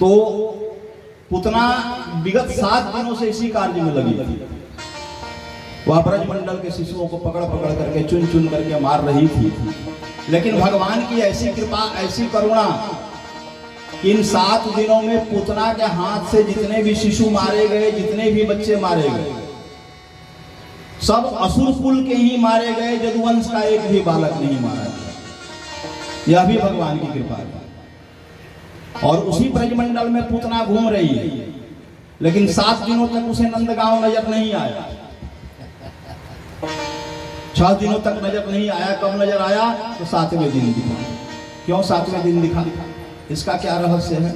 तो पुतना विगत 7 दिनों से इसी कार्य में लगी थी। वह ब्रजमंडल के शिशुओं को पकड़ पकड़ करके चुन चुन करके मार रही थी। लेकिन भगवान की ऐसी कृपा, ऐसी करुणा, इन 7 दिनों में पुतना के हाथ से जितने भी शिशु मारे गए, जितने भी बच्चे मारे गए, सब असुर कुल के ही मारे गए। यदुवंश का एक भी बालक नहीं मारा गया। यह भी भगवान की कृपा है। और उसी ब्रजमंडल में पुतना घूम रही है, लेकिन 7 दिनों तक उसे नंदगांव नजर नहीं आया। 6 दिनों तक नजर नहीं आया। कब नजर आया? तो 7वें दिन दिखा। क्यों 7वें दिन दिखा? इसका क्या रहस्य है?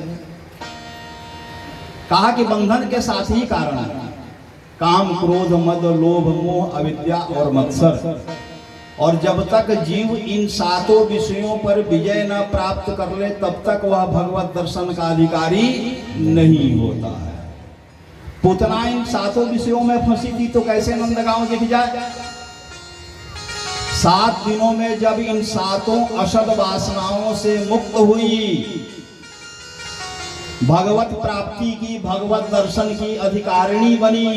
कहा कि बंधन के साथ ही कारण है। काम, क्रोध, मद, लोभ, मोह, अविद्या और मत्सर। और जब तक जीव इन 7 विषयों पर विजय न प्राप्त कर ले, तब तक वह भगवत दर्शन का अधिकारी नहीं होता है। पुतना इन 7 विषयों में फंसी थी, तो कैसे नंदगांव दिख जाए? 7 दिनों में जब इन 7 अशद वासनाओं से मुक्त हुई, भगवत प्राप्ति की, भगवत दर्शन की अधिकारिणी बनी,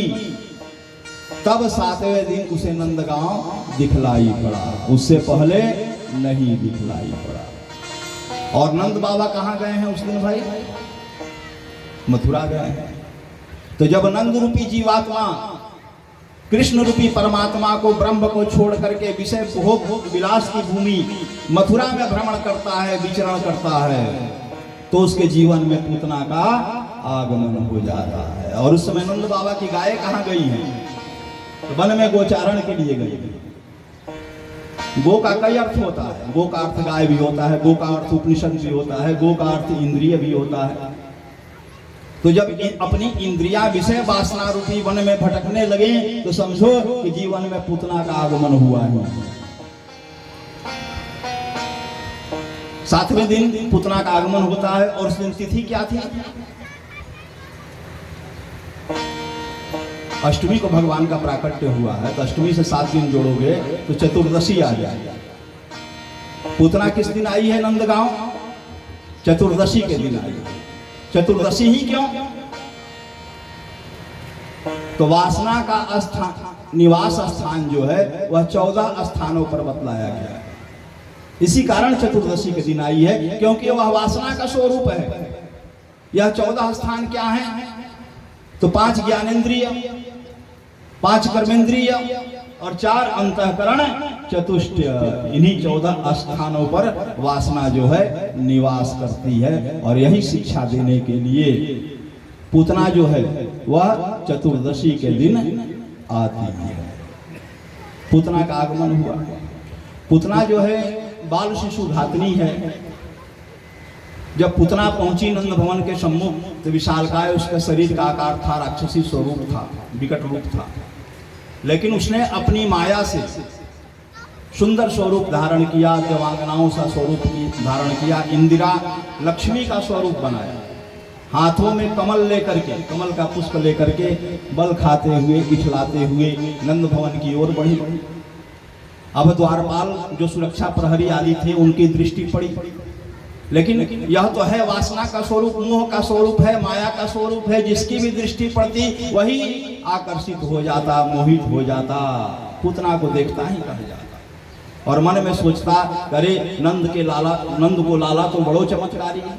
तब 7वें दिन उसे नंदगांव दिखलाई पड़ा। उससे पहले नहीं दिखलाई पड़ा। और नंद बाबा कहाँ गए हैं उस दिन भाई? मथुरा गए हैं। तो जब नंद रूपी जीवात्मा कृष्ण रूपी परमात्मा को, ब्रह्म को छोड़ करके विषय भोग विलास की भूमि मथुरा में भ्रमण करता है, विचरण करता है, तो उसके जीवन में पुतना का आगमन हो जाता है। और उस समय नंद बाबा की गाय कहाँ गई हैं? तो वन में गोचारण के लिए गई। गो का कई अर्थ होता है। गो का अर्थ गाय भी होता है, गो का अर्थ उपनिषद भी होता है, गो का अर्थ इंद्रिय भी होता है। तो जब अपनी इंद्रिया विषय वासना रूपी वन में भटकने लगे, तो समझो कि जीवन में पुतना का आगमन हुआ है। 7वें दिन पुतना का आगमन होता है। और उस दिन तिथि क्या थी? अष्टमी को भगवान का प्राकट्य हुआ है। तो अष्टमी से 7 दिन जोड़ोगे तो चतुर्दशी आ जाएगी। पुतना किस दिन आई है नंदगांव? चतुर्दशी के दिन आई है। चतुर्दशी ही क्यों? तो वासना का स्थान, निवास स्थान जो है, वह 14 स्थानों पर बतलाया गया है। इसी कारण चतुर्दशी के दिन आई है, क्योंकि वह वासना का स्वरूप है। यह 14 स्थान क्या है? तो 5 ज्ञानेंद्रिय, 5 कर्मेंद्रिय और 4 अंतःकरण, चतुष्टय। इन्हीं 14 स्थानों पर वासना जो है निवास करती है। और यही शिक्षा देने के लिए पुतना जो है वह चतुर्दशी के दिन आती है। पुतना का आगमन हुआ। पुतना जो है बाल शिशु धातनी है। जब पुतना पहुंची नंद भवन के सम्मुख, तो विशालकाय उसका शरीर का आकार था, राक्षसी स्वरूप था, विकट रूप था। लेकिन उसने अपनी माया से सुंदर स्वरूप धारण किया, देवांगनाओं सा स्वरूप धारण किया, इंदिरा लक्ष्मी का स्वरूप बनाया। हाथों में कमल लेकर के, कमल का पुष्प लेकर के बल खाते हुए, इठलाते हुए नंद भवन की ओर बढ़ी। अब द्वारपाल जो सुरक्षा प्रहरी आदि थे, उनकी दृष्टि पड़ी। लेकिन यह तो है वासना का स्वरूप, मोह का स्वरूप है, माया का स्वरूप है। जिसकी भी दृष्टि पड़ती वही आकर्षित हो जाता, मोहित हो जाता, पुतना को देखता ही कह जाता। और मन में सोचता, अरे नंद को लाला तो बड़ो चमत्कारी है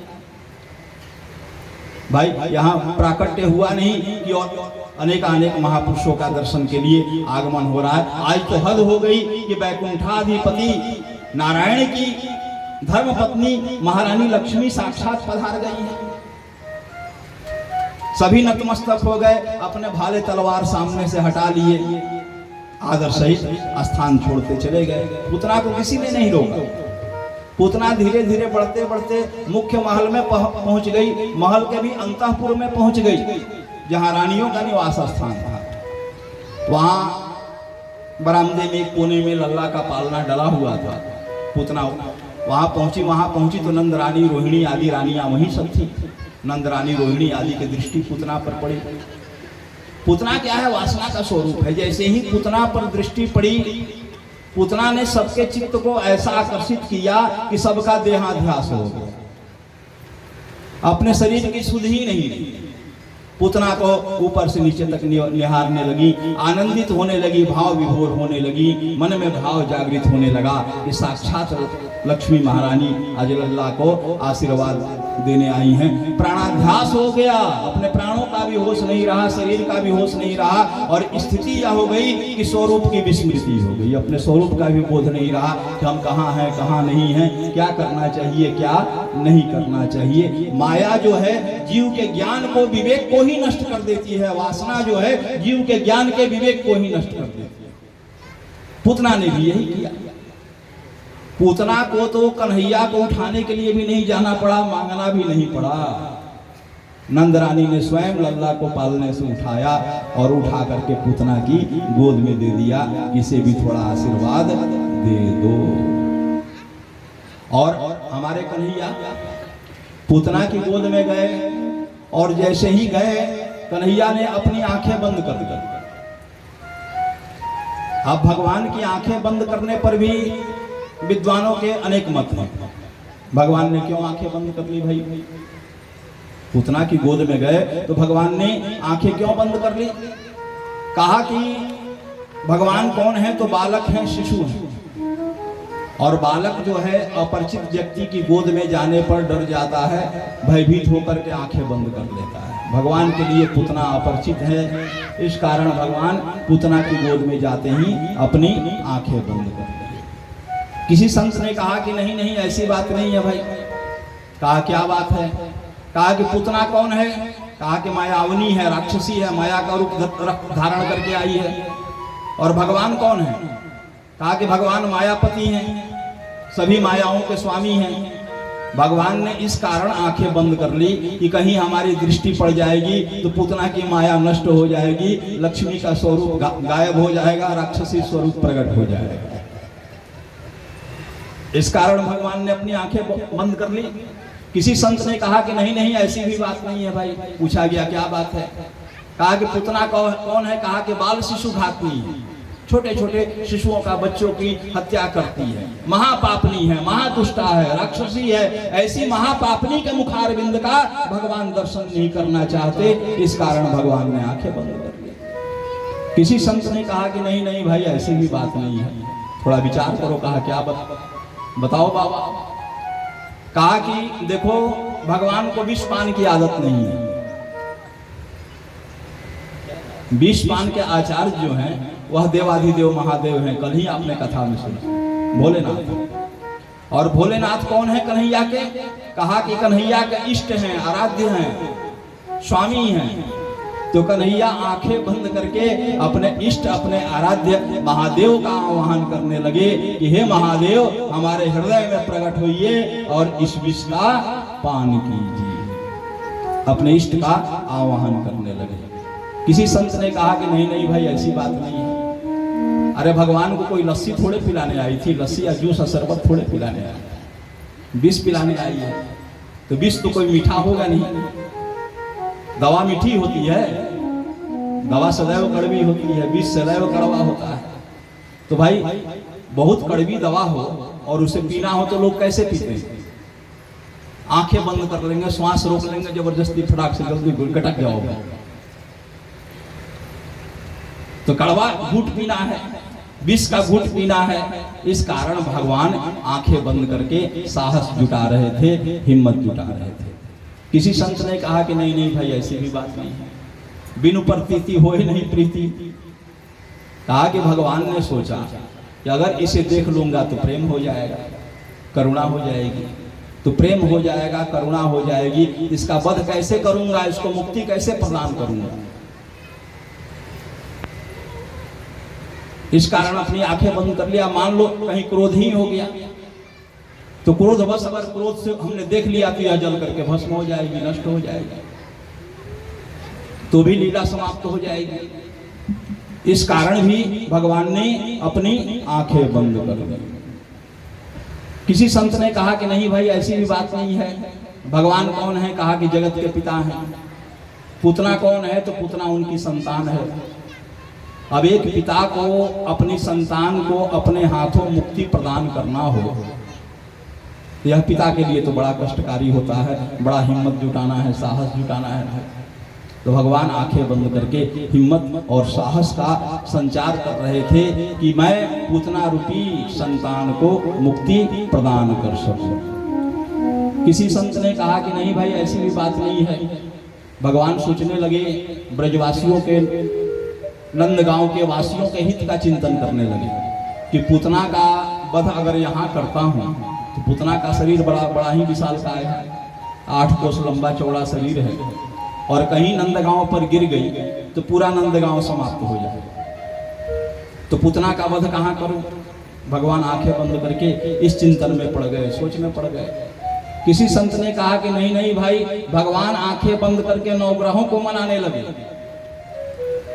भाई। यहाँ प्राकट्य हुआ नहीं कि और अनेक महापुरुषों का दर्शन के लिए आगमन हो रहा है। आज तो हद हो गई कि वैकुंठाधिपति नारायण की धर्म पत्नी महारानी लक्ष्मी साक्षात पधार गई है। सभी नतमस्तक हो गए, अपने भाले तलवार सामने से हटा लिए, आदर सहित स्थान छोड़ते चले गए। पुतना को किसी ने नहीं रोका। पुतना धीरे धीरे बढ़ते बढ़ते मुख्य महल में पहुंच गई। महल के भी अंतःपुर में पहुंच गई, जहां रानियों का निवास स्थान था। वहां बरामदे में एक कोने में लल्ला का पालना डला हुआ था। पुतना वहां पहुंची तो नंद रानी, रोहिणी आदि रानियां वहीं सब थी। नंद रानी, रोहिणी आदि की दृष्टि पुतना पर पड़ी। पुतना क्या है? वासना का स्वरूप है। जैसे ही पुतना पर दृष्टि पड़ी, पुतना ने सबके चित्त को ऐसा आकर्षित किया कि सबका देहाध्यास हो गया। अपने शरीर की सुध ही नहीं रही। पूतना को ऊपर से नीचे तक निहारने लगी, आनंदित होने लगी, भाव विभोर होने लगी, मन में भाव जागृत होने लगा कि साक्षात लक्ष्मी महारानी आज अल्लाह को आशीर्वाद देने आई हैं। प्राणाध्यास हो गया, अपने प्राणों का भी होश नहीं रहा, शरीर का भी होश नहीं रहा, और स्थिति यह हो गई कि स्वरूप की विस्मृति हो गई। अपने स्वरूप का भी बोध नहीं रहा कि हम कहाँ हैं, कहाँ नहीं हैं, क्या करना चाहिए, क्या नहीं करना चाहिए। माया जो है जीव के ज्ञान को, विवेक को ही नष्ट कर देती है। वासना जो है जीव के ज्ञान के, विवेक को ही नष्ट कर देती है। पूतना ने भी यही किया। पूतना को तो कन्हैया को उठाने के लिए भी नहीं जाना पड़ा, मांगना भी नहीं पड़ा। नंद रानी ने स्वयं लल्ला को पालने से उठाया और उठा करके पूतना की गोद में दे दिया, इसे भी थोड़ा आशीर्वाद दे दो। और हमारे कन्हैया पूतना की गोद में गए, और जैसे ही गए कन्हैया ने अपनी आंखें बंद कर दी। अब भगवान की आंखें बंद करने पर भी विद्वानों के अनेक मत हैं। भगवान ने क्यों आंखें बंद कर ली भाई? पूतना की गोद में गए तो भगवान ने आंखें क्यों बंद कर ली? कहा कि भगवान कौन है? तो बालक हैं, शिशु हैं, और बालक जो है अपरिचित व्यक्ति की गोद में जाने पर डर जाता है, भयभीत होकर के आंखें बंद कर लेता है। भगवान के लिए पूतना अपरिचित है, इस कारण भगवान पूतना की गोद में जाते ही अपनी आंखें बंद कर ली। किसी संत ने कहा कि नहीं नहीं, ऐसी बात नहीं है भाई। कहा क्या बात है? कहा कि पूतना कौन है? कहा कि मायावनी है, राक्षसी है, माया का रूप धारण करके आई है। और भगवान कौन है? कहा कि भगवान मायापति हैं, सभी मायाओं के स्वामी हैं। भगवान ने इस कारण आंखें बंद कर ली कि कहीं हमारी दृष्टि पड़ जाएगी तो पूतना की माया नष्ट हो जाएगी, लक्ष्मी का स्वरूप गायब हो जाएगा, राक्षसी स्वरूप प्रकट हो जाएगा। इस कारण भगवान ने अपनी आंखें बंद कर ली। किसी संत ने कहा कि नहीं नहीं, ऐसी भी बात नहीं है भाई। पूछा गया क्या बात है? कहा कि पूतना कौन है? कहा कि बाल शिशु घातनी है, छोटे छोटे शिशुओं का, बच्चों की हत्या करती है, महापापनी है, महादुष्टा है, राक्षसी है। ऐसी महापापनी के मुखारविंद का भगवान दर्शन नहीं करना चाहते, इस कारण भगवान ने आंखें बंद कर ली। किसी संत ने कहा कि नहीं नहीं भाई, ऐसी भी बात नहीं है, थोड़ा विचार करो। कहा क्या बताओ बाबा? कहा कि देखो, भगवान को विष पान की आदत नहीं है। विष पान के आचार्य जो हैं वह देवाधिदेव महादेव हैं। कल ही आपने कथा में सुना, भोलेनाथ। और भोलेनाथ कौन है कन्हैया के? कहा कि कन्हैया के इष्ट हैं, आराध्य हैं, स्वामी हैं। तो कन्हैया आंखें बंद करके अपने इष्ट, अपने आराध्य महादेव का आह्वान करने लगे कि हे महादेव, हमारे हृदय में प्रकट होइए और इस विष का पान कीजिए। अपने इष्ट का आह्वान करने लगे। किसी संत ने कहा कि नहीं नहीं भाई, ऐसी बात नहीं है। अरे भगवान को कोई लस्सी थोड़े पिलाने आई थी, लस्सी या जूस या शरबत थोड़े पिलाने आई, विष पिलाने आई है। तो विष तो कोई मीठा होगा नहीं, दवा मीठी होती है, दवा सदैव कड़वी होती है, विष सदैव कड़वा होता है। तो भाई बहुत कड़वी दवा हो और उसे पीना हो तो लोग कैसे पीते हैं? आंखें बंद कर लेंगे, श्वास रोक लेंगे, जबरदस्ती फटाक से जल्दी गटक जाओगे। तो कड़वा घूट पीना है, विष का घूट पीना है। इस कारण भगवान आंखें बंद करके साहस जुटा रहे थे, हिम्मत जुटा रहे थे। किसी संत ने कहा कि नहीं नहीं भाई, ऐसी भी बात नहीं है, बिनु प्रतीति हो ही नहीं प्रीति। कहा कि भगवान ने सोचा कि अगर इसे देख लूंगा तो प्रेम हो जाएगा, करुणा हो जाएगी। तो प्रेम हो जाएगा, करुणा हो जाएगी, इसका वध कैसे करूंगा, इसको मुक्ति कैसे प्रदान करूंगा? इस कारण अपनी आंखें बंद कर लिया। मान लो कहीं क्रोध ही हो गया, तो क्रोध बस, अगर क्रोध से हमने देख लिया तो यह जल करके भस्म हो जाएगी, नष्ट हो जाएगी, तो भी लीला समाप्त हो जाएगी। इस कारण भी भगवान ने अपनी आंखें बंद कर दी। किसी संत ने कहा कि नहीं भाई, ऐसी भी बात नहीं है। भगवान कौन है? कहा कि जगत के पिता हैं। पूतना कौन है? तो पूतना उनकी संतान है। अब एक पिता को अपनी संतान को अपने हाथों मुक्ति प्रदान करना हो यह पिता के लिए तो बड़ा कष्टकारी होता है, बड़ा हिम्मत जुटाना है, साहस जुटाना है। तो भगवान आंखें बंद करके हिम्मत और साहस का संचार कर रहे थे कि मैं पूतना रूपी संतान को मुक्ति प्रदान कर सकूं। किसी संत ने कहा कि नहीं भाई ऐसी भी बात नहीं है। भगवान सोचने लगे, ब्रजवासियों के, नंदगांव के वासियों के हित का चिंतन करने लगे कि पूतना का वध अगर यहाँ करता हूँ तो पूतना का शरीर बड़ा ही विशालकाय है, 8 कोस लंबा चौड़ा शरीर है, और कहीं नंदगांव पर गिर गई तो पूरा नंदगांव समाप्त हो जाए। तो पूतना का वध कहाँ करूं? भगवान आंखें बंद करके इस चिंतन में पड़ गए, सोच में पड़ गए। किसी संत ने कहा कि नहीं नहीं भाई, भगवान आंखें बंद करके नवग्रहों को मनाने लगे।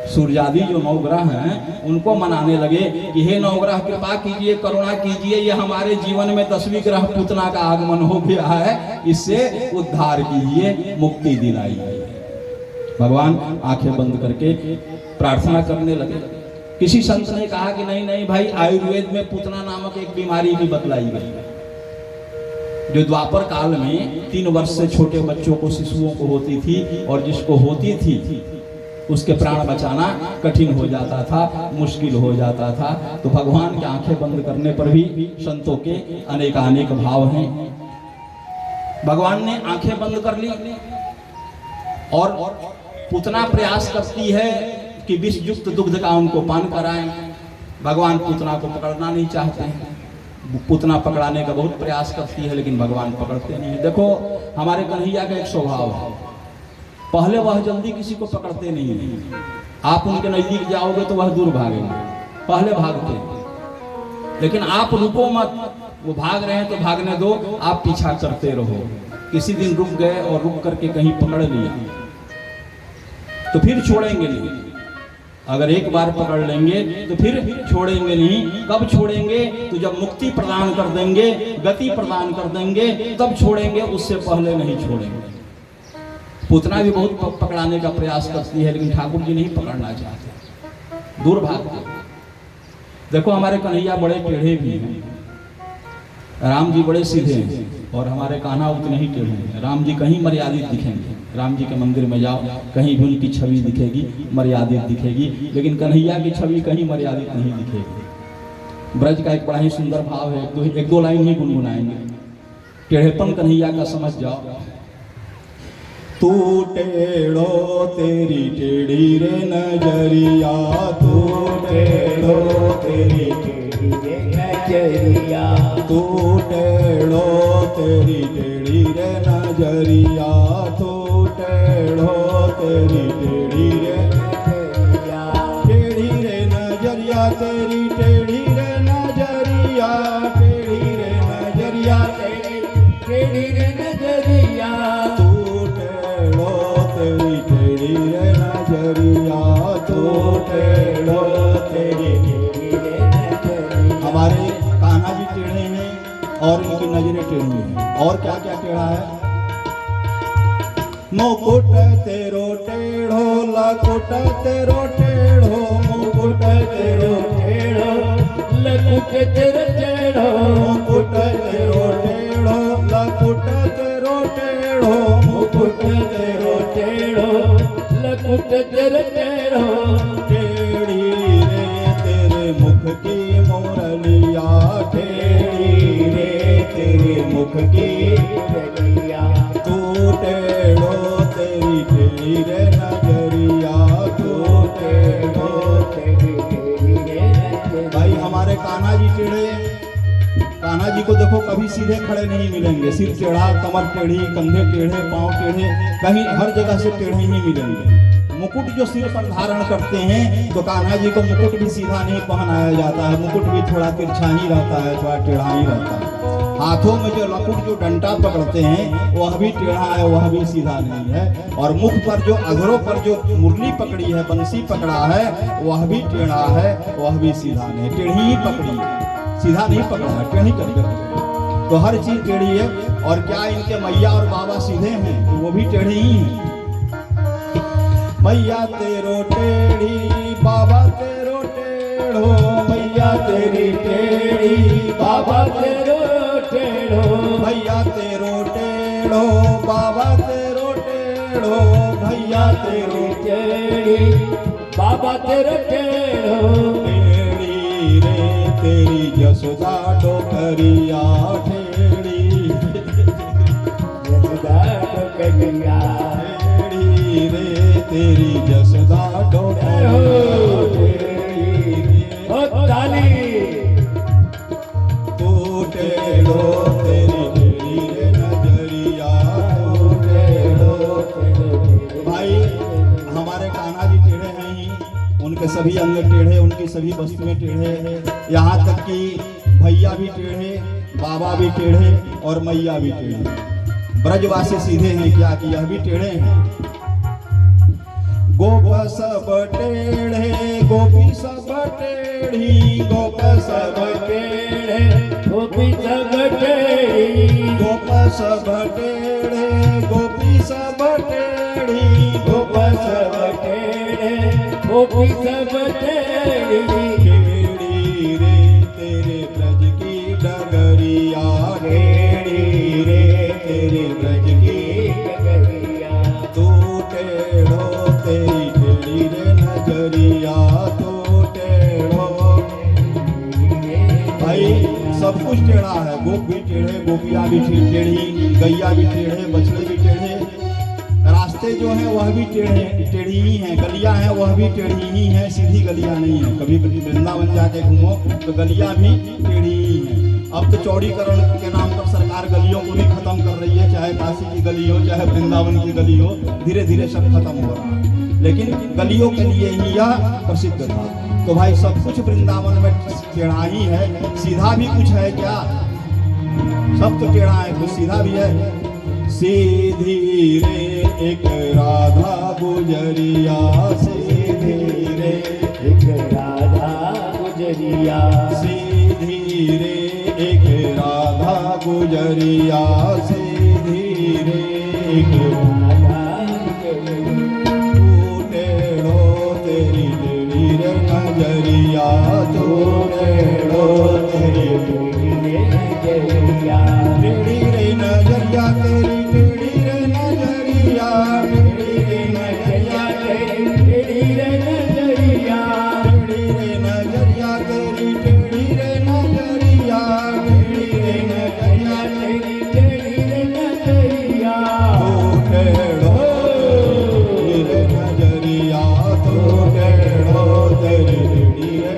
सूर्यादि जो नवग्रह हैं उनको मनाने लगे कि हे नवग्रह कृपा कीजिए, करुणा कीजिए, ये हमारे जीवन में 10वीं ग्रह पूतना का आगमन हो गया है, इससे उद्धार कीजिए, मुक्ति दिलाइए। भगवान आंखें बंद करके प्रार्थना करने लगे। किसी संत ने कहा कि नहीं नहीं भाई, आयुर्वेद में पूतना नामक एक बीमारी भी बतलाई गई, जो द्वापर काल में 3 वर्ष से छोटे बच्चों को, शिशुओं को होती थी, और जिसको होती थी उसके प्राण बचाना कठिन हो जाता था, मुश्किल हो जाता था। तो भगवान के आंखें बंद करने पर भी संतों के अनेकानेक भाव हैं। भगवान ने आंखें बंद कर ली और पूतना प्रयास करती है कि विष युक्त दुग्ध का उनको पान कराएं। भगवान पूतना को पकड़ना नहीं चाहते हैं। पूतना पकड़ाने का बहुत प्रयास करती है, लेकिन भगवान पकड़ते नहीं है। देखो हमारे कन्हैया का एक स्वभाव है, पहले वह जल्दी किसी को पकड़ते नहीं है। आप उनके नजदीक जाओगे तो वह दूर भागेंगे, पहले भागते हैं। लेकिन आप रुको मत, वो भाग रहे हैं तो भागने दो, आप पीछा करते रहो। किसी दिन रुक गए और रुक करके कहीं पकड़ लिया तो फिर छोड़ेंगे नहीं। अगर एक बार पकड़ लेंगे तो फिर छोड़ेंगे नहीं। कब छोड़ेंगे? तो जब मुक्ति प्रदान कर देंगे, गति प्रदान कर देंगे, तब छोड़ेंगे, उससे पहले नहीं छोड़ेंगे। पूतना भी बहुत पकड़ाने का प्रयास करती है, लेकिन ठाकुर जी नहीं पकड़ना चाहते, दूर भागते। देखो हमारे कन्हैया बड़े टेढ़े भी हैं, राम जी बड़े सीधे हैं, और हमारे कान्हा उतने ही टेढ़े हैं। राम जी कहीं मर्यादित दिखेंगे, राम जी के मंदिर में जाओ कहीं भी उनकी छवि दिखेगी, मर्यादित दिखेगी, लेकिन कन्हैया की छवि कहीं मर्यादित नहीं दिखेगी। ब्रज का एक बड़ा ही सुंदर भाव है, एक दो लाइन ही गुनगुनाएंगे। टेढ़ेपन कन्हैया का समझ जाओ। तू टेढ़ो तेरी टेढ़ी रे नजरिया, तू टेढ़ो तेरी टेढ़ी रे नजरिया, तू टेढ़ो तेरी टेढ़ी रे नजरिया, तू टेढ़ो तेरी टेढ़ी रे नजरिया, टेढ़ी रे नजरिया तेरी टेढ़ी रे नजरिया, टेढ़ी रे नजरिया तेरी टेढ़ी रे नजरिया, तू टेढ़ो तेरी टेढ़ी रे नजरिया, तू टेढ़ो तेरी टेढ़ी रे नजरिया। हमारे कान्हा जी टेढ़े हैं और इनकी नजरें टेढ़ी हैं। और क्या क्या टेढ़ा है? मुकुट तेरो टेढ़ो, लकुट तेरो टेढ़ो, मुकुट तेरो टेढ़ो, लकुट तेरो टेढ़ो, मुकुट तेरो टेढ़ो, लकुट तेरो टेढ़ो, मुकुट तेरो टेढ़ो, लकुट तेरो टेढ़ो, टेढ़ी रे तेरे मुख की मोरलिया, टेढ़ी रे तेरे मुख की मोरलिया, तू टेढ़ो तेरी टेढ़ी रे नजरिया, तू टेढ़ो तेरी टेढ़ी रे नजरिया। भाई हमारे कान्हा जी टेढ़े, कान्हा जी को देखो कभी सीधे खड़े नहीं मिलेंगे, सिर टेढ़ा, कमर टेढ़ी, कंधे टेढ़े, पांव टेढ़े, कहीं हर जगह से टेढ़े ही मिलेंगे। मुकुट जो सिर पर धारण करते हैं तो कान्हा जी को मुकुट भी सीधा नहीं पहनाया जाता है, मुकुट भी थोड़ा तिरछा ही रहता है, थोड़ा टेढ़ा ही रहता है। हाथों में जो लकुट जो डंडा पकड़ते हैं वह भी टेढ़ा है, वह भी सीधा नहीं है। और मुख पर जो अधरों पर जो मुरली पकड़ी है, बंसी पकड़ा है, वह भी टेढ़ा है, वह भी सीधा नहीं, टेढ़ी ही पकड़ी है, सीधा नहीं पकड़ा है, टेढ़ी करके। तो हर चीज टेढ़ी है। और क्या इनके मैया और बाबा सीधे हैं? तो वो भी टेढ़े ही हैं। मैया तेरो टेढ़ी, बाबा तेरो टेढ़ो, मैया तेरी टेढ़ी, बाबा तेरो टेढ़ो। टेढ़ो, भैया तेरो टेढ़ो, बाबा तेरो टेढ़ो, भैया तेरो टेढ़ी, बाबा तेरो टेढ़ो। टेढ़ी रे तेरी जसोदा डोकरिया टेढ़ी, जसोदा डोकरिया, टेढ़ी रे तेरी जसोदा डोकरिया टेढ़ी। ओ ताली तू टेढ़ो तेरी टेढ़ी रे नजरिया, तू टेढ़ो टेढ़ो। भाई हमारे कान्हा जी टेढ़े हैं ही, उनके सभी अंग टेढ़े, उनकी सभी वस्तुएं टेढ़े हैं, यहाँ तक कि भैया भी टेढ़े, बाबा भी टेढ़े और मैया भी टेढ़े। ब्रजवासी सीधे हैं क्या कि यह भी टेढ़े हैं। गोप सब टेढ़े, गोपी सब टेढ़ी, गोप सब टेढ़े, गोपी सब टेढ़ी, गोप सब टेढ़े, गोपी सब टेढ़ी, गोप सब टेढ़े, गोपी सब टेढ़ी। टेढ़ी रे तेरे ब्रज की डगरिया, टेढ़ी रे तेरे ब्रज की डगरिया, तू टेढ़ो तेरी टेढ़ी रे नजरिया, तू टेढ़ो। भाई सब कुछ टेढ़ा है, गोप भी टेढ़े, गोपियाँ भी टेढ़ी, गैया भी टेढ़े, बछड़े भी टेढ़े, रास्ते जो हैं वह भी टेढ़ी ही हैं, गलियाँ हैं वह भी टेढ़ी ही हैं, सीधी गलियाँ नहीं हैं। कभी कभी वृंदावन जाके घूमो तो गलियाँ भी टेढ़ी ही हैं। अब तो चौड़ीकरण के नाम पर सरकार गलियों को भी खत्म कर रही है, चाहे काशी की गली हो चाहे वृंदावन की गली हो, धीरे धीरे सब खत्म हो रहा है, लेकिन गलियों के लिए ही यह प्रसिद्ध था। तो भाई सब कुछ वृंदावन में टेढ़ा ही है, सीधा भी कुछ है क्या? सब तो टेढ़ा है, कुछ सीधा भी है। सीधी रे एक राधा गुजरिया, सीधी रे एक राधा गुजरिया, सीधी रे एक राधा गुजरिया, सीधी रे एक राधा गुजरिया। तू टेढ़ो तेरी टेढ़ी रे नजरिया, तू टेढ़ो तेरी टेढ़ी रे नजरिया, टेढ़ी रे नजरिया, तेरी टेढ़ी रे नजरिया, टेढ़ी रे नजरिया, टेढ़ी रे नजरिया, टेढ़ी रे नजरिया, तेरी टेढ़ी रे नजरिया, टेढ़ी रे नजरिया, टेढ़ी रे नजरिया। तू टेढ़ो तेरी रे नजरिया, तू टेढ़ो तेरी टेढ़ी रे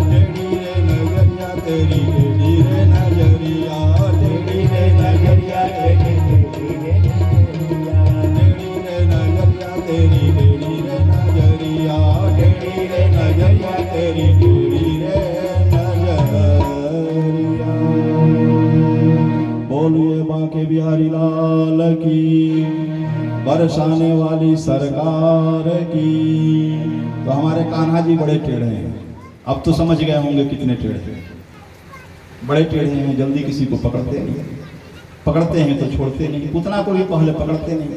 टेढ़ी रे नजरिया, तेरी टेढ़ी रे नजरिया, टेढ़ी रे नजरिया, टेढ़ी रे नजरिया, तेरी टेढ़ी रे नजरिया, टेढ़ी रे नजरिया, तेरी टेढ़ी रे नजरिया। बोलिए बांके बिहारी लाल की, बरसाने वाली सरकार की। तो हमारे कान्हा जी बड़े टेढ़े हैं, अब तो समझ गए होंगे कितने टेढ़े हैं। बड़े टेढ़े हैं, जल्दी किसी को पकड़ते नहीं, पकड़ते हैं तो छोड़ते नहीं, पुतना को भी पहले पकड़ते नहीं,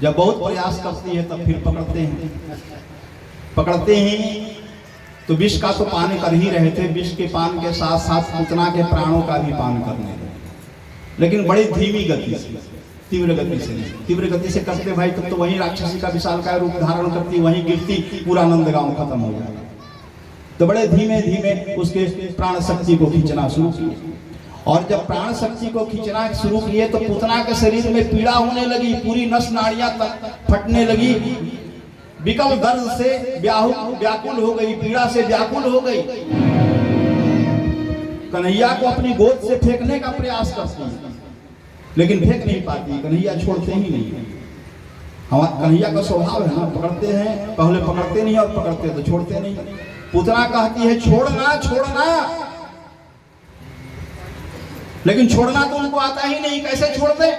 जब बहुत प्रयास करती है तब फिर पकड़ते हैं। पकड़ते हैं तो विष का तो पान कर ही रहे थे, विष के पान के साथ साथ पुतना के प्राणों का भी पान करने लगे, लेकिन बड़ी धीमी गति से, तीव्र गति से नहीं। तीव्र गति से करते भाई तब तो वही राक्षसी का विशालकाय रूप धारण करती, वहीं गिरती, पूरा नंदगांव खत्म हो गया। तो बड़े धीमे धीमे उसके प्राण शक्ति को खींचना शुरू किया, और जब प्राण शक्ति को खींचना शुरू किए तो पुतना के शरीर में पीड़ा होने लगी, पूरी नस नाड़ियां फटने लगी, विकल दर्द से व्याकुल हो गई, पीड़ा से व्याकुल हो गई। कन्हैया को अपनी गोद से फेंकने का प्रयास करती है, लेकिन फेंक नहीं पाती, कन्हैया छोड़ते ही नहीं। हमारा कन्हैया का स्वभाव है ना, पकड़ते हैं, पहले पकड़ते नहीं और पकड़ते तो छोड़ते नहीं। पुतना कहती है छोड़ना छोड़ना, लेकिन छोड़ना तो उनको आता ही नहीं, कैसे छोड़ दे?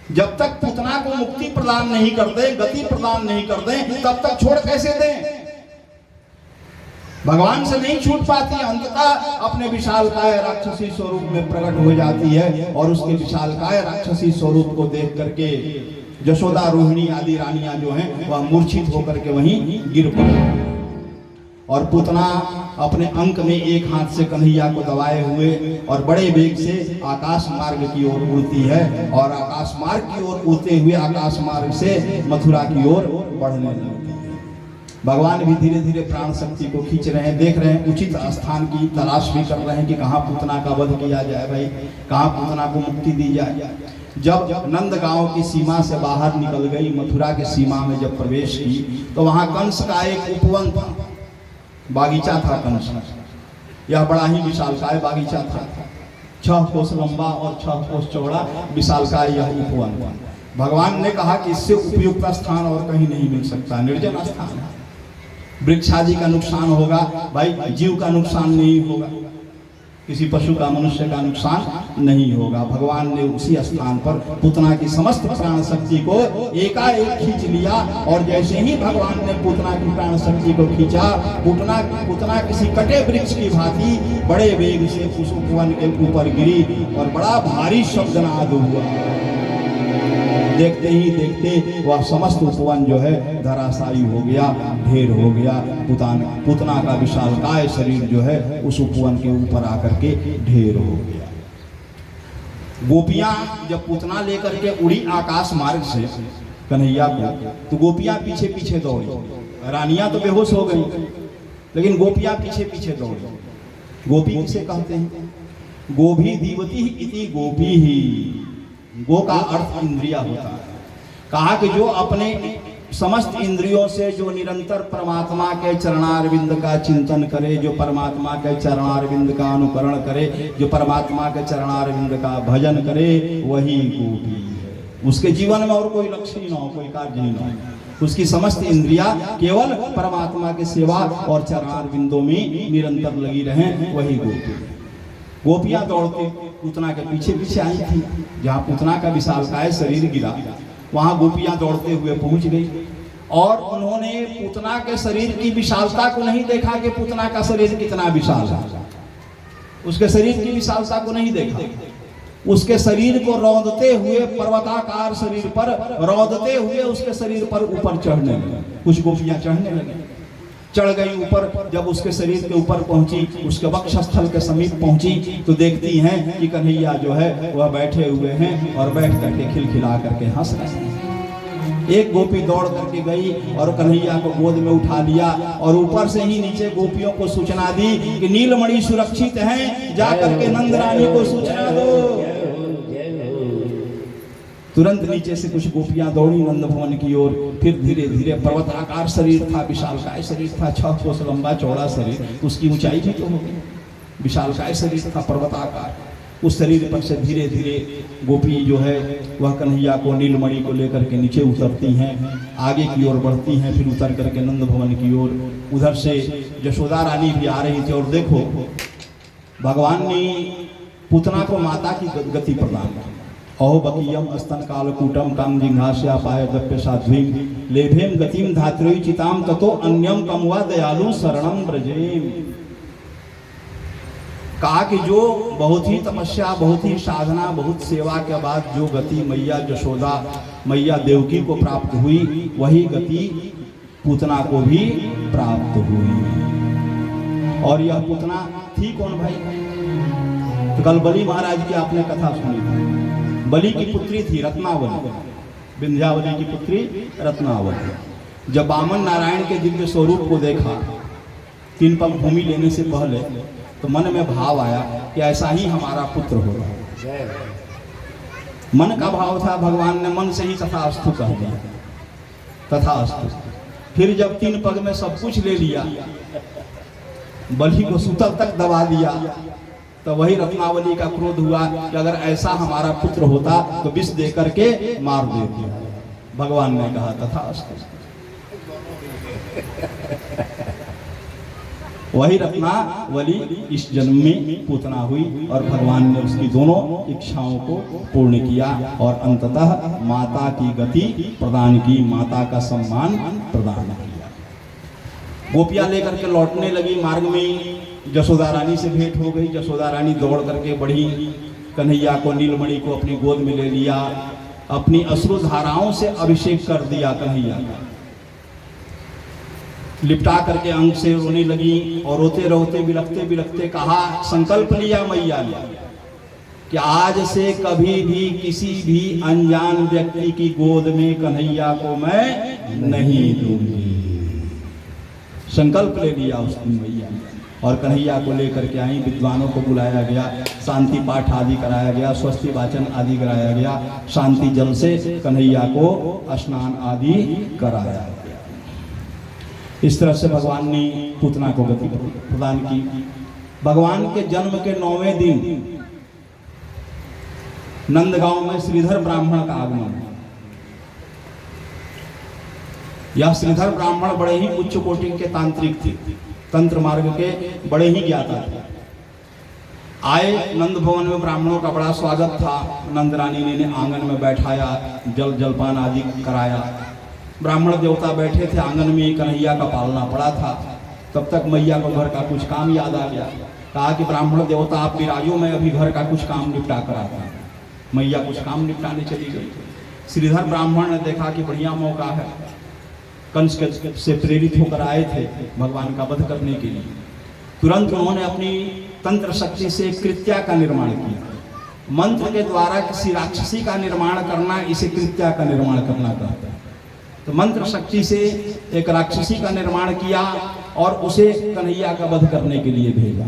जब तक पुतना को मुक्ति प्रदान नहीं कर दे, गति प्रदान नहीं कर दे, तब तक छोड़ कैसे दें? भगवान से नहीं छूट पाती, अंततः अपने विशालकाय राक्षसी स्वरूप में प्रकट हो जाती है, और उसके विशालकाय राक्षसी स्वरूप को देख करके यशोदा, रोहिणी आदि रानियां जो हैं वह मूर्छित होकर के वहीं गिर पड़ी। और पूतना अपने अंक में एक हाथ से कन्हैया को दबाए हुए और बड़े वेग से आकाश मार्ग की ओर उड़ती है और आकाश मार्ग की ओर उड़ते हुए आकाश मार्ग से मथुरा की ओर बढ़ने लगती है। भगवान भी धीरे धीरे प्राण शक्ति को खींच रहे हैं, देख रहे हैं, उचित स्थान की तलाश भी कर रहे हैं कि कहाँ पूतना का वध किया जाए भाई, कहाँ पूतना को मुक्ति दी जाए। जब नंद गांव की सीमा से बाहर निकल गई, मथुरा के सीमा में जब प्रवेश की तो वहां कंस का एक उपवन था, बागीचा था कंस। यह बड़ा ही विशालकाय बागीचा था, 6 कोस लंबा और 6 कोस चौड़ा विशालकाय यह उपवन। भगवान ने कहा कि इससे उपयुक्त स्थान और कहीं नहीं मिल सकता, निर्जन स्थान है। वृक्ष आदि का नुकसान होगा भाई, जीव का नुकसान नहीं होगा, किसी पशु का मनुष्य का नुकसान नहीं होगा। भगवान ने उसी स्थान पर पूतना की समस्त प्राण शक्ति को एकाएक खींच लिया और जैसे ही भगवान ने पूतना की प्राण शक्ति को खींचा, पूतना किसी कटे वृक्ष की भांति बड़े वेग से उस उपवन के ऊपर गिरी और बड़ा भारी शब्दनाद हुआ। देखते ही देखते वह समस्त उपवन जो है धराशायी हो गया, ढेर हो गया। पूतना का विशालकाय शरीर जो है उस उपवन के ऊपर आकर के ढेर हो गया। गोपियां जब पूतना लेकर के उड़ी आकाश मार्ग से कन्हैया को, तो गोपियां पीछे पीछे दौड़ी। रानियां तो बेहोश हो गई, लेकिन गोपियां पीछे पीछे दौड़ी। गोपी किसे कहते हैं? गोभी दीवती इति गोपी ही। गो का अर्थ इंद्रिया होता है। कहा कि जो अपने समस्त इंद्रियों से जो निरंतर परमात्मा के चरणारविंद का चिंतन करे, जो परमात्मा के चरणारविंद का अनुकरण करे, जो परमात्मा के चरणारविंद का भजन करे, वही गोपी है। उसके जीवन में और कोई लक्ष्य ही ना हो, कोई कार्य ही ना हो, उसकी समस्त इंद्रिया केवल परमात्मा के सेवा और चरणारविंदों में निरंतर लगी रहें, वही गोपी। गोपियां दौड़ते पूतना के पीछे पीछे आई थी। जहाँ पूतना का विशालकाय शरीर गिरा, वहां गोपियां दौड़ते हुए पहुंच गई और उन्होंने पूतना के शरीर की विशालता को नहीं देखा कि पूतना का शरीर कितना विशाल है। उसके शरीर की विशालता को नहीं देखा, उसके शरीर को रौंदते हुए, पर्वताकार शरीर पर रौंदते हुए उसके शरीर पर ऊपर चढ़ने लगे। कुछ गोपियां चढ़ने लगी, चढ़ गई ऊपर। जब उसके शरीर के ऊपर पहुंची, उसके वक्षस्थल के समीप पहुंची, तो देखती हैं कि कन्हैया जो है वह बैठे हुए हैं और बैठ करके खिलखिला करके हंस रहे हैं। एक गोपी दौड़ करके गई और कन्हैया को गोद में उठा लिया और ऊपर से ही नीचे गोपियों को सूचना दी कि नीलमणि सुरक्षित हैं, जा करके नंद रानी को सूचना दो। तुरंत नीचे से कुछ गोपियां दौड़ी नंद भवन की ओर। फिर धीरे धीरे, पर्वताकार शरीर था, विशालकाय शरीर था, 6 कोस लंबा चौड़ा शरीर, उसकी ऊंचाई भी तो होगी। विशालकाय शरीर था, पर्वताकार। उस शरीर पर से धीरे धीरे गोपी जो है वह कन्हैया को, नीलमणि को लेकर के नीचे उतरती हैं, आगे की ओर बढ़ती हैं, फिर उतर करके नंद भवन की ओर। उधर से यशोदा रानी भी आ रही थी और देखो भगवान ने पूतना को माता की गति प्रदान की। अहो बकीयम स्तन कालकूटम काम जिघास्या पाय दप्य साध्वीम लेभेम गतिम धात्रोई चिताम ततो अन्यम कमवा दयालु शरणम ब्रजेम। कहा कि जो बहुत ही तपस्या, बहुत ही साधना, बहुत सेवा के बाद जो गति मैया यशोदा, मैया देवकी को प्राप्त हुई, वही गति पूतना को भी प्राप्त हुई। और यह पूतना थी कौन भाई? तो कल बलि महाराज की आपने कथा सुनी थी। बलि की पुत्री थी रत्नावली, विंध्यावली की पुत्री रत्नावली। जब वामन नारायण के दिव्य स्वरूप को देखा 3 पग भूमि लेने से पहले, तो मन में भाव आया कि ऐसा ही हमारा पुत्र होगा। मन का भाव था, भगवान ने मन से ही तथास्तु कह दिया, तथास्तु। फिर जब 3 पग में सब कुछ ले लिया, बलि को सूतल तक दबा दिया, तो वही रत्नावली का क्रोध हुआ कि अगर ऐसा हमारा पुत्र होता तो विष दे करके मार देती। भगवान ने कहा तथास्तु। वही रत्नावली इस जन्म में पूतना हुई और भगवान ने उसकी दोनों इच्छाओं को पूर्ण किया और अंततः माता की गति प्रदान की, माता का सम्मान प्रदान किया। गोपियां लेकर के लौटने लगी। मार्ग में यशोदा रानी से भेंट हो गई। यशोदा रानी दौड़ करके बढ़ी, कन्हैया को, नीलमणि को अपनी गोद में ले लिया, अपनी अश्रु धाराओं से अभिषेक कर दिया कन्हैया का। लिपटा करके अंग से रोने लगी और रोते रोते बिलखते बिलखते कहा, संकल्प लिया मैया ने कि आज से कभी भी किसी भी अनजान व्यक्ति की गोद में कन्हैया को मैं नहीं दूंगी। संकल्प ले लिया उस दिन मैया ने और कन्हैया को लेकर के आई। विद्वानों को बुलाया गया, शांति पाठ आदि कराया गया, स्वस्ति वाचन आदि कराया गया, शांति जल से कन्हैया को स्नान आदि कराया गया। इस तरह से भगवान ने पूतना को गति प्रदान की। भगवान के जन्म के 9वें दिन नंदगांव में श्रीधर ब्राह्मण का आगमन। यह श्रीधर ब्राह्मण बड़े ही उच्च कोटि के तांत्रिक थे, तंत्र मार्ग के बड़े ही ज्ञाता थे। आए नंद भवन में, ब्राह्मणों का बड़ा स्वागत था। नंद रानी ने आंगन में बैठाया, जल जलपान आदि कराया। ब्राह्मण देवता बैठे थे आंगन में, कन्हैया का पालना पड़ा था। तब तक मैया को घर का कुछ काम याद आ गया। कहा कि ब्राह्मण देवता आप विराजो, मैं अभी घर का कुछ काम निपटा कर आता हूं। मैया कुछ काम निपटाने चली गई। श्रीधर ब्राह्मण ने देखा कि बढ़िया मौका है, कंस से प्रेरित होकर आए थे भगवान का वध करने के लिए। तुरंत उन्होंने अपनी तंत्र शक्ति से कृत्या का निर्माण किया। मंत्र के द्वारा किसी राक्षसी का निर्माण करना, इसे कृत्या का निर्माण करना कहते हैं। तो मंत्र शक्ति से एक राक्षसी का निर्माण किया और उसे कन्हैया का वध करने के लिए भेजा।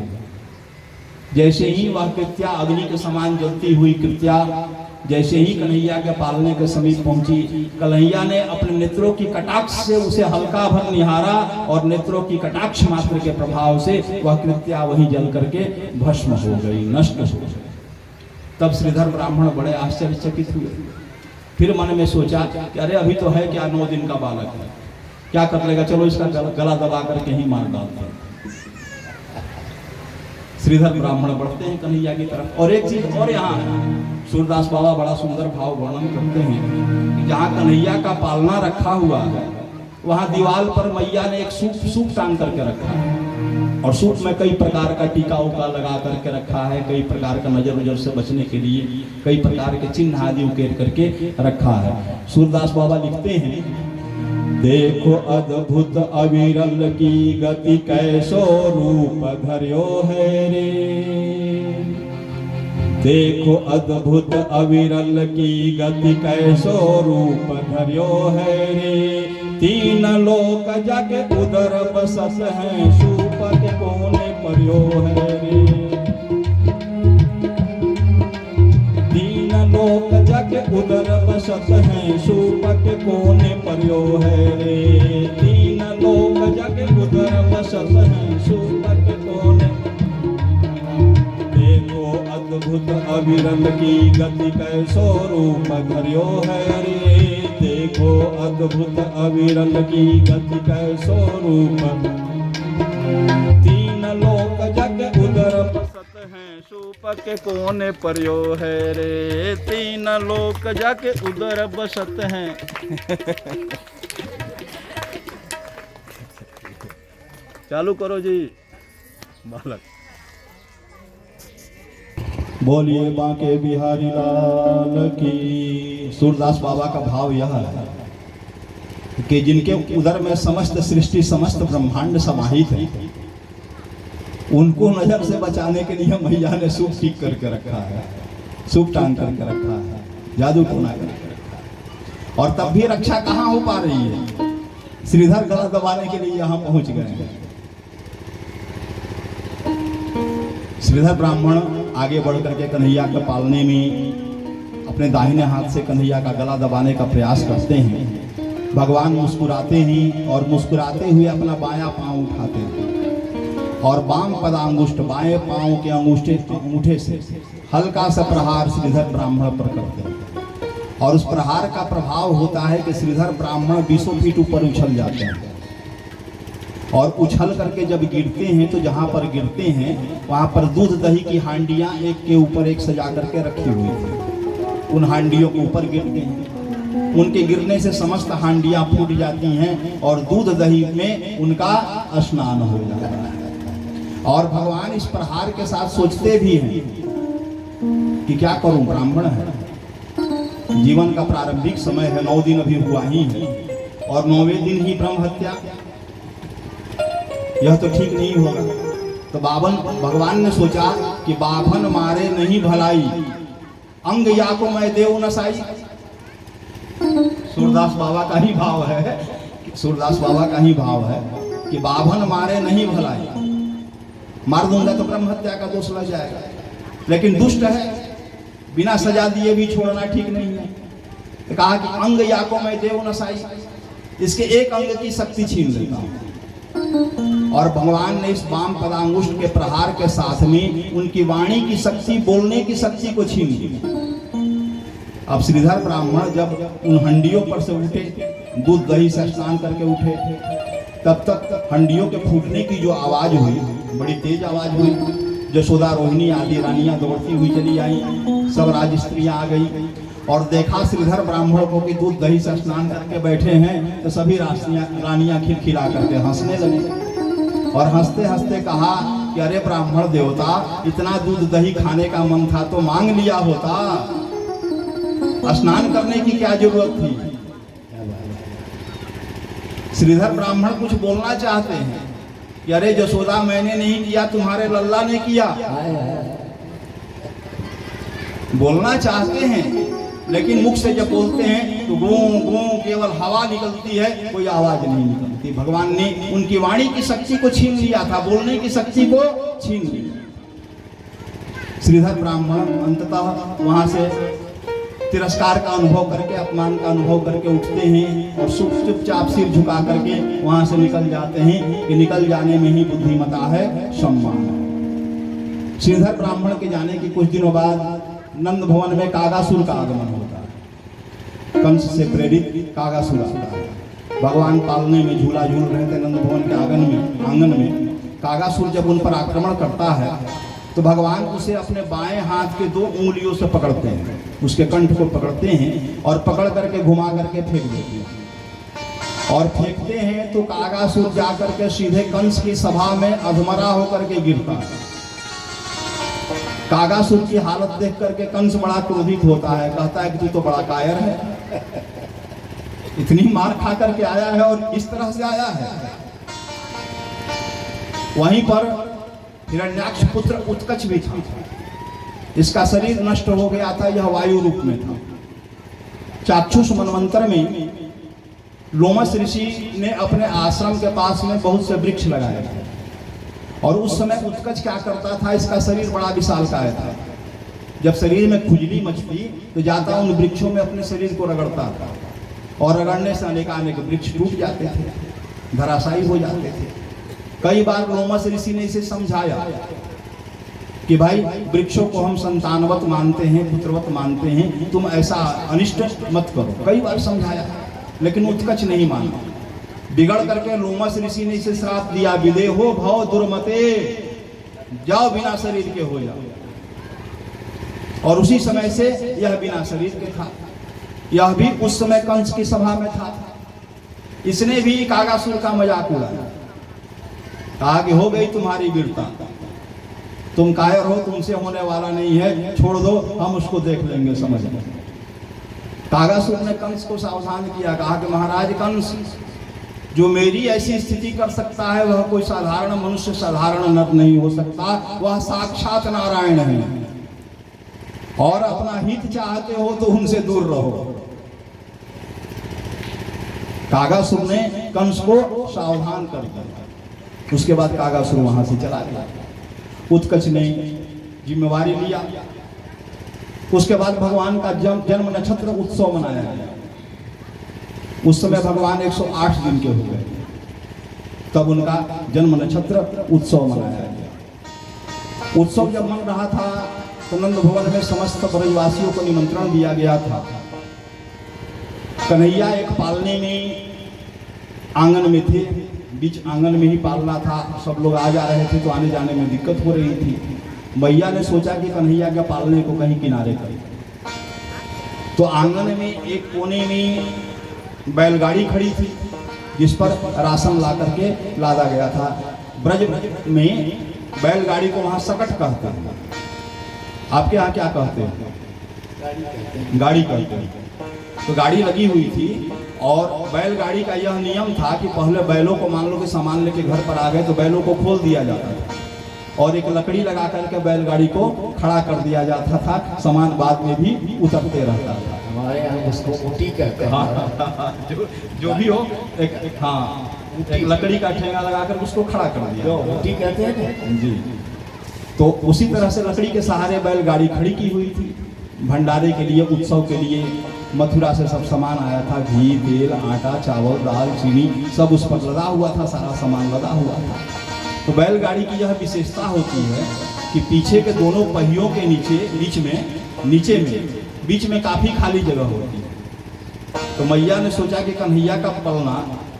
जैसे ही वह कृत्या अग्नि के समान जलती हुई कृत्या जैसे ही कन्हैया के पालने के समीप पहुंची, कन्हैया ने अपने नेत्रों की कटाक्ष से उसे हल्का भर निहारा और नेत्रों की कटाक्ष मात्र के प्रभाव से वह कृत्या वहीं जल करके भस्म हो गई, नष्ट हो गई। तब श्रीधर ब्राह्मण बड़े आश्चर्यचकित हुए। फिर मन में सोचा कि अरे अभी तो है क्या, 9 दिन का बालक है, क्या कर लेगा, चलो इसका गला दबा करके ही मार डालते हैं। श्रीधर ब्राह्मण बढ़ते हैं कन्हैया की तरफ। और एक चीज और यहाँ है, सूरदास बाबा बड़ा सुंदर भाव वर्णन करते हैं कि जहाँ कन्हैया का पालना रखा हुआ है वहाँ दीवार पर मैया ने एक सूप टांग करके रखा है और सूप में कई प्रकार का टीका उका लगा करके रखा है, कई प्रकार का नजर नजर से बचने के लिए कई प्रकार के चिन्ह आदि उकेर करके रखा है। सूरदास बाबा लिखते हैं, देखो अद्भुत अविरल की गति कैसो रूप धर्यो है रे। देखो अद्भुत अविरल की गति कैसो रूप धर्यो है रे। 3 लोक जाके उदर बसत हैं, सूप के कोने पर्यो है रे। 3 लोक जाके उदर बसत हैं, सूप के कोने पर्यो है रे। 3 लोक जाके उदर बसत हैं, सूप के कोने। देखो अद्भुत अविरल की गति कैसो रूप धर्यो है रे। देखो अद्भुत अविरल की गति कैसो रूप। 3 लोक जग उदर बसत हैं, सूप के कोने पर्यो है रे। 3 लोक जग उदर बसत हैं। चालू करो जी बालक। बोलिए बांके बिहारी लाल की। सूरदास बाबा का भाव यह है कि जिनके उदर में समस्त सृष्टि समस्त ब्रह्मांड समाहित है, उनको नजर से बचाने के लिए मैया ने सूप ठीक करके रखा है, सूप टांग करके रखा है, जादू टोना करके रखा है। और तब भी रक्षा कहाँ हो पा रही है, श्रीधर गला दबाने के लिए यहाँ पहुंच गए। श्रीधर ब्राह्मण आगे बढ़ करके कन्हैया के पालने में अपने दाहिने हाथ से कन्हैया का गला दबाने का प्रयास करते हैं। भगवान मुस्कुराते हैं और मुस्कुराते हुए अपना बायां पांव उठाते हैं और वाम पदांगुष्ठ बाएं पांव के अंगूठे से हल्का सा प्रहार श्रीधर ब्राह्मण पर करते हैं। और उस प्रहार का प्रभाव होता है कि श्रीधर ब्राह्मण 20 फीट ऊपर उछल जाते हैं और उछल करके जब गिरते हैं तो जहाँ पर गिरते हैं वहाँ पर दूध दही की हांडियाँ एक के ऊपर एक सजा करके रखी हुई थी। उन हांडियों के ऊपर गिरते हैं, उनके गिरने से समस्त हांडियाँ फूट जाती हैं और दूध दही में उनका स्नान हो जाता है। और भगवान इस प्रहार के साथ सोचते भी हैं कि क्या करूं, ब्राह्मण है, जीवन का प्रारंभिक समय है, 9 दिन अभी हुआ ही है और 9वें दिन ही ब्रह्म हत्या। यह तो ठीक नहीं होगा। तो भगवान ने सोचा कि बाभन मारे नहीं भलाई, अंग या को मैं देव नसाई। सूरदास बाबा का ही भाव है, सूरदास बाबा का ही भाव है कि बाभन मारे नहीं भलाई, मार दूंगा तो ब्रह्म हत्या का दोष लग जाएगा, लेकिन दुष्ट है, बिना सजा दिए भी छोड़ना ठीक नहीं है। तो कहा कि अंग या को मैं देव नसाई, इसके एक अंग की शक्ति छीन लेता हूं। और भगवान ने इस वाम पदांगुष्ठ के प्रहार के साथ में उनकी वाणी की शक्ति, बोलने की शक्ति को छीन ली। अब श्रीधर ब्राह्मण जब उन हंडियों पर से उठे, दूध दही से स्नान करके उठे, तब तक हंडियों के फूटने की जो आवाज हुई, बड़ी तेज आवाज हुई। यशोदा, रोहिणी आदि रानियां दौड़ती हुई चली आई, सब राज स्त्रियां आ गई और देखा श्रीधर ब्राह्मण को कि दूध दही से स्नान करके बैठे हैं, तो सभी रानियां खिलखिला करके हंसने लगी और हंसते हंसते कहा कि अरे ब्राह्मण देवता, इतना दूध दही खाने का मन था तो मांग लिया होता, स्नान करने की क्या जरूरत थी। श्रीधर ब्राह्मण कुछ बोलना चाहते हैं कि अरे यशोदा, मैंने नहीं किया, तुम्हारे लल्ला ने किया, बोलना चाहते हैं, लेकिन मुख से जब बोलते हैं तो गूं गूं केवल हवा निकलती है, कोई आवाज नहीं निकलती। भगवान ने उनकी वाणी की शक्ति को छीन लिया था, बोलने की शक्ति को छीन लिया। श्रीधर ब्राह्मण अंततः वहां से तिरस्कार का अनुभव करके, अपमान का अनुभव करके उठते हैं और चुपचाप सिर झुका करके वहां से निकल जाते हैं कि निकल जाने में ही बुद्धिमता है, सम्मान। श्रीधर ब्राह्मण के जाने के कुछ दिनों बाद नंद भवन में कागासुर का आगमन होता है। कंस से प्रेरित कागासुर आता है। भगवान पालने में झूला झूल रहे थे नंद भवन के आंगन में। कागासुर जब उन पर आक्रमण करता है तो भगवान उसे अपने बाएं हाथ के 2 उंगलियों से पकड़ते हैं, उसके कंठ को पकड़ते हैं और पकड़ करके घुमा करके फेंक देते हैं। और फेंकते हैं तो कागासुर जाकर के सीधे कंस की सभा में अधमरा होकर के गिरता है। कागासुर की हालत देख करके कंस बड़ा क्रोधित होता है, कहता है कि तू तो बड़ा कायर है, इतनी मार खा करके आया है और इस तरह से आया है। वहीं पर हिरण्याक्ष पुत्र उत्कच भी था, इसका शरीर नष्ट हो गया था, यह वायु रूप में था। चाक्षुष मनवंतर में लोमस ऋषि ने अपने आश्रम के पास में बहुत से वृक्ष लगाए थे और उस समय उत्कच क्या करता था, इसका शरीर बड़ा विशालकाय था। जब शरीर में खुजली मचती तो जाता उन वृक्षों में अपने शरीर को रगड़ता था और रगड़ने से अनेक वृक्ष टूट जाते थे, धराशायी हो जाते थे। कई बार लोमस ऋषि ने इसे समझाया कि भाई वृक्षों को हम संतानवत मानते हैं, पुत्रवत मानते हैं, तुम ऐसा अनिष्ट मत करो। कई बार समझाया लेकिन उत्कच नहीं माना। बिगड़ करके लोमस ऋषि ने इसे श्राप दिया, विदेहो भव दुर्मते, जाओ बिना शरीर के हो जाओ। और उसी समय से यह बिना शरीर के था। यह भी उस समय कंस की सभा में था। इसने भी कागासुर का मजाक उड़ाया, कहा कि हो गई तुम्हारी वीरता, तुम कायर हो, तुमसे होने वाला नहीं है, छोड़ दो, हम उसको देख लेंगे, समझ लो। कागासुर ने कंस को सावधान किया, कहा कि महाराज कंस, जो मेरी ऐसी स्थिति कर सकता है वह कोई साधारण मनुष्य, साधारण नर नहीं हो सकता, वह साक्षात नारायण है। और अपना हित चाहते हो तो उनसे दूर रहो। कागासुर ने कंस को सावधान कर दिया। उसके बाद कागासुर वहां से चला गया। उत्कच ने जिम्मेवारी लिया। उसके बाद भगवान का जन्म नक्षत्र उत्सव मनाया गया। उस समय भगवान 108 दिन के हो गए, तब उनका जन्म नक्षत्र उत्सव मनाया गया। उत्सव जब मन रहा था तो नंद भवन में समस्त ब्रजवासियों को निमंत्रण दिया गया था। कन्हैया एक पालने में आंगन में थे, बीच आंगन में ही पालना था, सब लोग आ जा रहे थे तो आने जाने में दिक्कत हो रही थी। मैया ने सोचा कि कन्हैया के पालने को कहीं किनारे करें, तो आंगन में एक कोने में बैलगाड़ी खड़ी थी जिस पर राशन ला करके लादा गया था। ब्रज में बैलगाड़ी को वहां सकट कहते हैं, आपके यहाँ क्या कहते हैं? गाड़ी कहते हैं। तो गाड़ी लगी हुई थी और बैलगाड़ी का यह नियम था कि पहले बैलों को मान लो कि सामान लेके घर पर आ गए तो बैलों को खोल दिया जाता था और एक लकड़ी लगा करके बैलगाड़ी को खड़ा कर दिया जाता था, सामान बाद में भी उतरते रहता था। हमारे यहाँ उसको ऊटी कहते हाँ, हैं। जो भी हो एक लकड़ी का ठेंगा लगाकर उसको खड़ा कर दिया। जो ऊटी कहते हैं ना। जी, तो उसी तरह से लकड़ी के सहारे बैलगाड़ी खड़ी की हुई थी। भंडारे के लिए, उत्सव के लिए मथुरा से सब सामान आया था, घी, तेल, आटा, चावल, दाल, चीनी सब उस पर लदा हुआ था, सारा सामान लदा हुआ था। तो बैलगाड़ी की यह विशेषता होती है कि पीछे के दोनों पहियों के बीच में काफ़ी खाली जगह होती है। तो मैया ने सोचा कि कन्हैया का पलना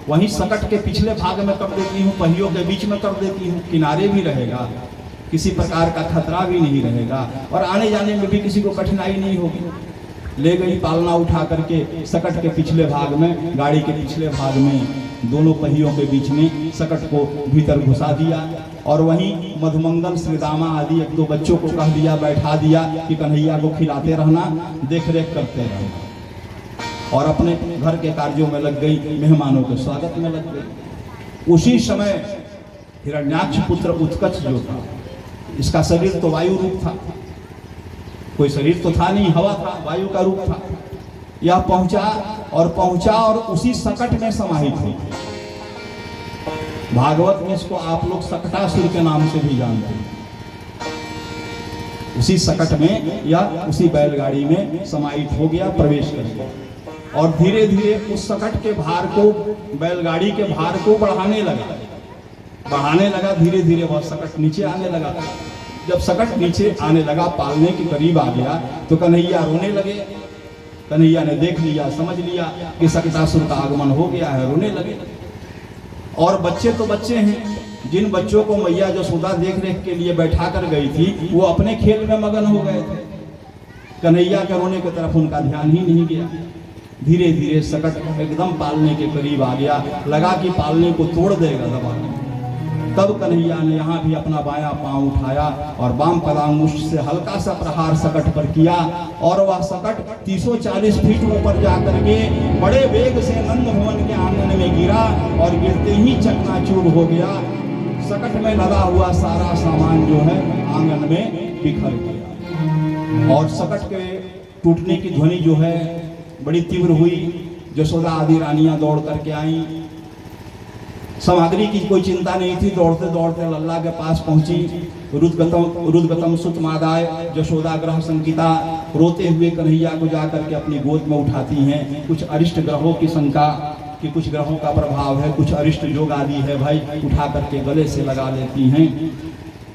वहीं सकट के पिछले भाग में कर देती हूँ, पहियों के बीच में कर देती हूँ, किनारे भी रहेगा, किसी प्रकार का खतरा भी नहीं रहेगा और आने जाने में भी किसी को कठिनाई नहीं होगी। ले गई पालना उठा करके सकट के पिछले भाग में, गाड़ी के पिछले भाग में दोनों पहियों के बीच में सकट को भीतर घुसा दिया और वहीं मधुमंगल, श्रीदामा आदि एक दो बच्चों को कह दिया, बैठा दिया कि कन्हैया को खिलाते रहना, देख रेख करते रहना और अपने घर के कार्यों में लग गई, मेहमानों के स्वागत में लग गई। उसी समय हिरण्याक्ष पुत्र उत्कच जो था, इसका शरीर तो वायु रूप था, कोई शरीर तो था नहीं, हवा था, वायु का रूप था। यह पहुंचा और उसी सकट में समाहित हुई। भागवत में इसको आप लोग सकटासुर के नाम से भी जानते हैं। उसी सकट में या उसी बैलगाड़ी में समाहित हो गया, प्रवेश कर गया और धीरे धीरे उस सकट के भार को, बैलगाड़ी के भार को बढ़ाने लगा। धीरे धीरे वह सकट नीचे आने लगा। जब सकट नीचे आने लगा, पालने के करीब आ गया तो कन्हैया रोने लगे। कन्हैया ने देख लिया, समझ लिया कि सकटासुर का आगमन हो गया है, रोने लगे। और बच्चे तो बच्चे हैं, जिन बच्चों को मैया यशोदा देख रेख के लिए बैठा कर गई थी वो अपने खेल में मगन हो गए थे। कन्हैया के रोने की तरफ उनका ध्यान ही नहीं गया। धीरे धीरे सकट एकदम पालने के करीब आ गया, लगा कि पालने को तोड़ देगा दबाने। तब कन्हैया ने यहाँ भी अपना बायां पांव उठाया और वाम पदांगुष्ठ से हल्का सा प्रहार सकट पर किया और वह सकट 340 फीट ऊपर जाकर के बड़े वेग से नंद भवन के आंगन में गिरा और गिरते ही चकनाचूर हो गया। सकट में लदा हुआ सारा सामान जो है आंगन में बिखर गया और सकट के टूटने की ध्वनि जो है बड़ी तीव्र हुई। यशोदा आदि रानियां दौड़ करके आई। सामग्री की कोई चिंता नहीं थी, दौड़ते दौड़ते लल्ला के पास पहुंची। रुद्गतम सुतमादाय यशोदा ग्रह संकिता, रोते हुए कन्हैया को जाकर के अपनी गोद में उठाती हैं। कुछ अरिष्ट ग्रहों की शंका कि कुछ ग्रहों का प्रभाव है, कुछ अरिष्ट योग आदि है भाई, उठा करके गले से लगा लेती हैं।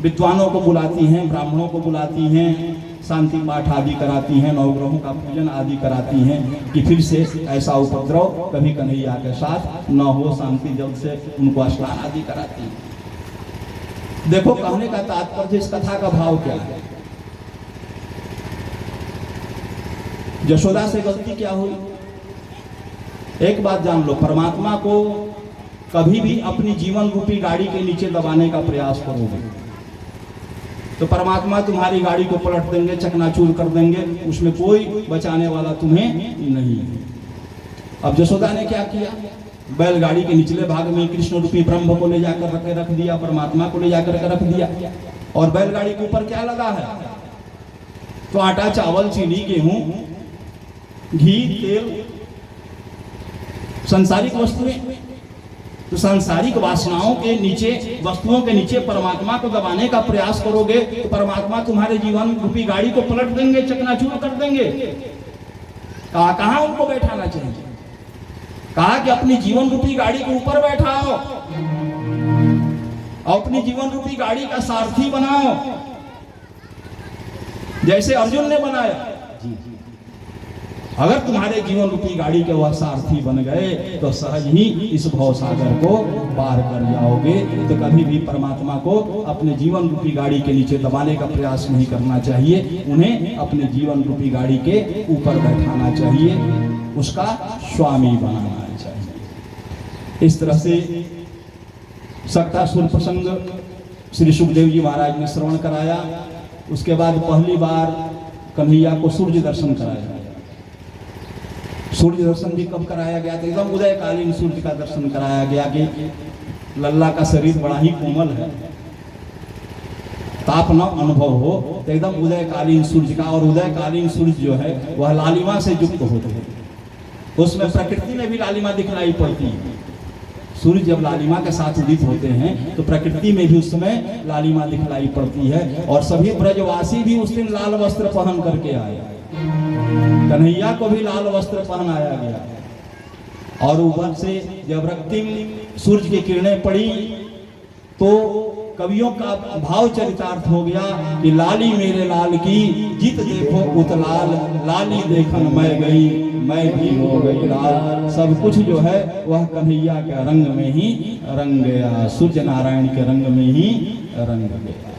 विद्वानों को बुलाती हैं, ब्राह्मणों को बुलाती हैं, शांति पाठ आदि कराती हैं, नवग्रहों का पूजन आदि कराती हैं कि फिर से ऐसा उपद्रव कभी कन्हैया के साथ न हो। शांति जल से उनको स्नान आदि कराती हैं। देखो कहने का तात्पर्य इस कथा का भाव क्या है। यशोदा से गलती क्या हुई? एक बात जान लो, परमात्मा को कभी भी अपनी जीवन रूपी गाड़ी के नीचे दबाने का प्रयास करोगे तो परमात्मा तुम्हारी गाड़ी को पलट देंगे, चकनाचूर कर देंगे, उसमें कोई बचाने वाला तुम्हें नहीं। अब यशोदा ने क्या किया? बैलगाड़ी के निचले भाग में कृष्ण रूपी ब्रह्म को ले जाकर रख दिया, परमात्मा को ले जाकर रख दिया। और बैलगाड़ी के ऊपर क्या लगा है? तो आटा, चावल, चीनी, गेहूं, घी, तेल, सांसारिक वस्तुएं। तो सांसारिक वासनाओं के नीचे, वस्तुओं के नीचे परमात्मा को दबाने का प्रयास करोगे तो परमात्मा तुम्हारे जीवन रूपी गाड़ी को पलट देंगे, चकनाचूर कर देंगे। कहाँ उनको बैठाना चाहिए? कहा कि अपनी जीवन रूपी गाड़ी के ऊपर बैठाओ और अपनी जीवन रूपी गाड़ी का सारथी बनाओ, जैसे अर्जुन ने बनाया। अगर तुम्हारे जीवन रूपी गाड़ी के वह सारथी बन गए तो सहज ही इस भवसागर को पार कर जाओगे। तो कभी भी परमात्मा को अपने जीवन रूपी गाड़ी के नीचे दबाने का प्रयास नहीं करना चाहिए, उन्हें अपने जीवन रूपी गाड़ी के ऊपर बैठाना चाहिए, उसका स्वामी बनाना चाहिए। इस तरह से सकटासुर प्रसंग श्री सुखदेव जी महाराज ने श्रवण कराया। उसके बाद पहली बार कन्हैया को सूर्य दर्शन कराया। सूर्य दर्शन भी कब कराया गया था? एकदम उदयकालीन सूर्य का दर्शन कराया गया कि लल्ला का शरीर बड़ा ही कोमल है, ताप न अनुभव हो, तो एकदम उदयकालीन सूर्य का। और उदयकालीन सूर्य जो है वह लालिमा से युक्त होते हैं, उसमें प्रकृति में भी लालिमा दिखलाई पड़ती है। सूर्य जब लालिमा के साथ उदित होते हैं तो प्रकृति में भी उस समय लालिमा दिखलाई पड़ती है। और सभी ब्रजवासी भी उस दिन लाल वस्त्र पहन करके आए, कन्हैया को भी लाल वस्त्र पहनाया गया। और ऊपर से जब रक्तिम सूर्य की किरणें पड़ी तो कवियों का भाव चरितार्थ हो गया कि लाली मेरे लाल की जीत देखो उतलाल, लाली देखन मैं गई मैं भी हो गई लाल। सब कुछ जो है वह कन्हैया के रंग में ही रंग गया, सूर्य नारायण के रंग में ही रंग गया।